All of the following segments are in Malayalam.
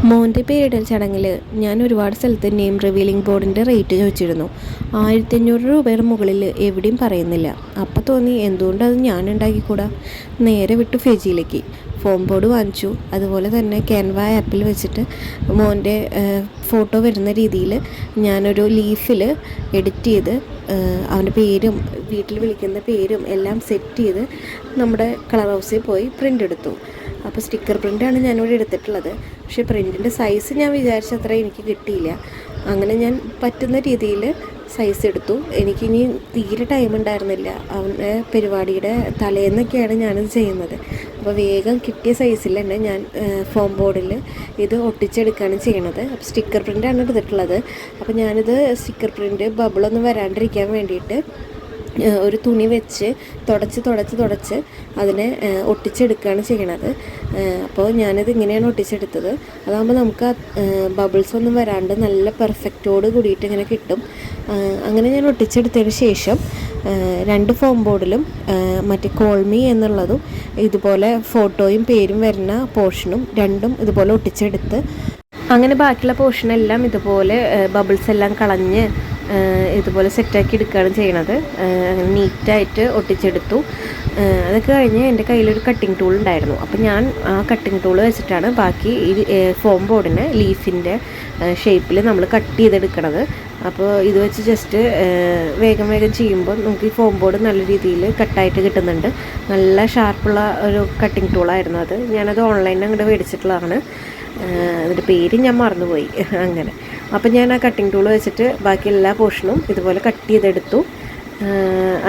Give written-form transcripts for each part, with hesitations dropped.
മോൻ്റെ പേരിടൽ ചടങ്ങിൽ ഞാൻ ഒരുപാട് സ്ഥലത്ത് നെയിം റിവീലിംഗ് ബോർഡിൻ്റെ റേറ്റ് ചോദിച്ചിരുന്നു. 1500 രൂപയുടെ മുകളിൽ എവിടെയും പറയുന്നില്ല. അപ്പോൾ തോന്നി എന്തുകൊണ്ടത് ഞാൻ ഉണ്ടാക്കിക്കൂടാ. നേരെ വിട്ടു ഫെജിയിലേക്ക്. ഫോം ബോർഡ് വാങ്ങിച്ചു. അതുപോലെ തന്നെ ക്യാൻവ ആപ്പിൽ വെച്ചിട്ട് മോൻ്റെ ഫോട്ടോ വരുന്ന രീതിയിൽ ഞാനൊരു ലീഫിൽ എഡിറ്റ് ചെയ്ത് അവൻ്റെ പേരും വീട്ടിൽ വിളിക്കുന്ന പേരും എല്ലാം സെറ്റ് ചെയ്ത് നമ്മുടെ കളർ ഹൗസിൽ പോയി പ്രിൻ്റ് എടുത്തു. അപ്പോൾ സ്റ്റിക്കർ പ്രിൻ്റാണ് ഞാനിവിടെ എടുത്തിട്ടുള്ളത്. പക്ഷേ പ്രിൻറ്റിൻ്റെ സൈസ് ഞാൻ വിചാരിച്ച അത്ര എനിക്ക് കിട്ടിയില്ല. അങ്ങനെ ഞാൻ പറ്റുന്ന രീതിയിൽ സൈസ് എടുത്തു. എനിക്കിനി തീരെ ടൈം ഉണ്ടായിരുന്നില്ല. അവൻ്റെ പരിപാടിയുടെ തലേന്നൊക്കെയാണ് ഞാനിത് ചെയ്യുന്നത്. അപ്പോൾ വേഗം കിട്ടിയ സൈസിൽ തന്നെ ഞാൻ ഫോം ബോർഡിൽ ഇത് ഒട്ടിച്ചെടുക്കുകയാണ് ചെയ്യണത്. അപ്പോൾ സ്റ്റിക്കർ പ്രിൻ്റാണ് എടുത്തിട്ടുള്ളത്. അപ്പോൾ ഞാനിത് സ്റ്റിക്കർ പ്രിൻ്റ് ബബിളൊന്നും വരാണ്ടിരിക്കാൻ വേണ്ടിയിട്ട് ഒരു തുണി വെച്ച് തുടച്ച് അതിനെ ഒട്ടിച്ചെടുക്കുകയാണ് ചെയ്യണത്. അപ്പോൾ ഞാനിത് ഇങ്ങനെയാണ് ഒട്ടിച്ചെടുത്തത്. അതാകുമ്പോൾ നമുക്ക് ബബിൾസ് ഒന്നും വരാണ്ട് നല്ല പെർഫെക്റ്റോട് കൂടിയിട്ട് ഇങ്ങനെ കിട്ടും. അങ്ങനെ ഞാൻ ഒട്ടിച്ചെടുത്തതിന് ശേഷം 2 ഫോം ബോർഡിലും മറ്റേ കോൾമി എന്നുള്ളതും ഇതുപോലെ ഫോട്ടോയും പേരും വരുന്ന പോർഷനും രണ്ടും ഇതുപോലെ ഒട്ടിച്ചെടുത്ത് അങ്ങനെ ബാക്കിയുള്ള പോർഷനെല്ലാം ഇതുപോലെ ബബിൾസ് എല്ലാം കളഞ്ഞ് ഇതുപോലെ സെറ്റാക്കി എടുക്കുകയാണ് ചെയ്യണത്. അങ്ങനെ നീറ്റായിട്ട് ഒട്ടിച്ചെടുത്തു. അതൊക്കെ കഴിഞ്ഞ് എൻ്റെ കയ്യിലൊരു കട്ടിങ് ടൂൾ ഉണ്ടായിരുന്നു. അപ്പോൾ ഞാൻ ആ കട്ടിങ് ടൂൾ വെച്ചിട്ടാണ് ബാക്കി ഈ ഫോം ബോർഡിനെ ലീഫിൻ്റെ ഷേപ്പിൽ നമ്മൾ കട്ട് ചെയ്തെടുക്കണത്. അപ്പോൾ ഇത് വെച്ച് ജസ്റ്റ് വേഗം ചെയ്യുമ്പോൾ നമുക്ക് ഈ ഫോം ബോർഡ് നല്ല രീതിയിൽ കട്ടായിട്ട് കിട്ടുന്നുണ്ട്. നല്ല ഷാർപ്പുള്ള ഒരു കട്ടിങ് ടൂളായിരുന്നു അത്. ഞാനത് ഓൺലൈനിൽ അങ്ങോട്ട് മേടിച്ചിട്ടുള്ളതാണ്. അതിൻ്റെ പേര് ഞാൻ മറന്നുപോയി. അങ്ങനെ അപ്പോൾ ഞാൻ ആ കട്ടിങ് ടൂൾ വെച്ചിട്ട് ബാക്കി എല്ലാ പോർഷനും ഇതുപോലെ കട്ട് ചെയ്തെടുത്തു.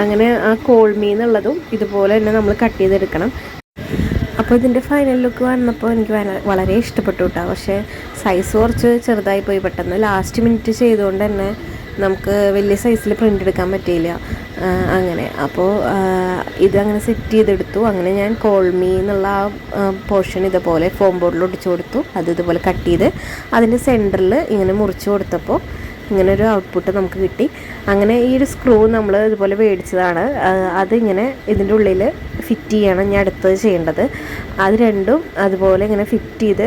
അങ്ങനെ ആ കോൾമി എന്നുള്ളതും ഇതുപോലെ തന്നെ നമ്മൾ കട്ട് ചെയ്തെടുക്കണം. അപ്പോൾ ഇതിൻ്റെ ഫൈനൽ ലുക്ക് വന്നപ്പോൾ എനിക്ക് വളരെ ഇഷ്ടപ്പെട്ടു കേട്ടോ. പക്ഷേ സൈസ് കുറച്ച് ചെറുതായി പോയി. പെട്ടെന്ന് ലാസ്റ്റ് മിനിറ്റ് ചെയ്തുകൊണ്ട് തന്നെ നമുക്ക് വലിയ സൈസിൽ പ്രിൻ്റ് എടുക്കാൻ പറ്റിയില്ല. അങ്ങനെ അപ്പോൾ ഇതങ്ങനെ സെറ്റ് ചെയ്തെടുത്തു. അങ്ങനെ ഞാൻ കോൾമി എന്നുള്ള ആ പോർഷൻ ഇതുപോലെ ഫോം ബോർഡിൽ ഒട്ടിച്ചു കൊടുത്തു. അത് ഇതുപോലെ കട്ട് ചെയ്ത് അതിൻ്റെ സെൻറ്ററിൽ ഇങ്ങനെ മുറിച്ച് കൊടുത്തപ്പോൾ ഇങ്ങനെ ഒരു ഔട്ട്പുട്ട് നമുക്ക് കിട്ടി. അങ്ങനെ ഈ ഒരു സ്ക്രൂ നമ്മൾ ഇതുപോലെ മേടിച്ചതാണ്. അതിങ്ങനെ ഇതിൻ്റെ ഉള്ളിൽ ഫിറ്റ് ചെയ്യണം ഞാൻ അടുത്തത് ചെയ്യേണ്ടത്. അത് രണ്ടും അതുപോലെ ഇങ്ങനെ ഫിറ്റ് ചെയ്ത്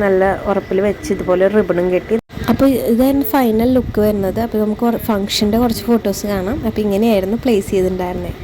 നല്ല ഉറപ്പിൽ വെച്ച് ഇതുപോലെ റിബണും കെട്ടി. അപ്പോൾ ഇതായിരുന്നു ഫൈനൽ ലുക്ക് വരുന്നത്. അപ്പോൾ നമുക്ക് ഫംഗ്ഷൻ്റെ കുറച്ച് ഫോട്ടോസ് കാണാം. അപ്പോൾ ഇങ്ങനെയായിരുന്നു പ്ലേസ് ചെയ്തിട്ടുണ്ടായിരുന്നത്.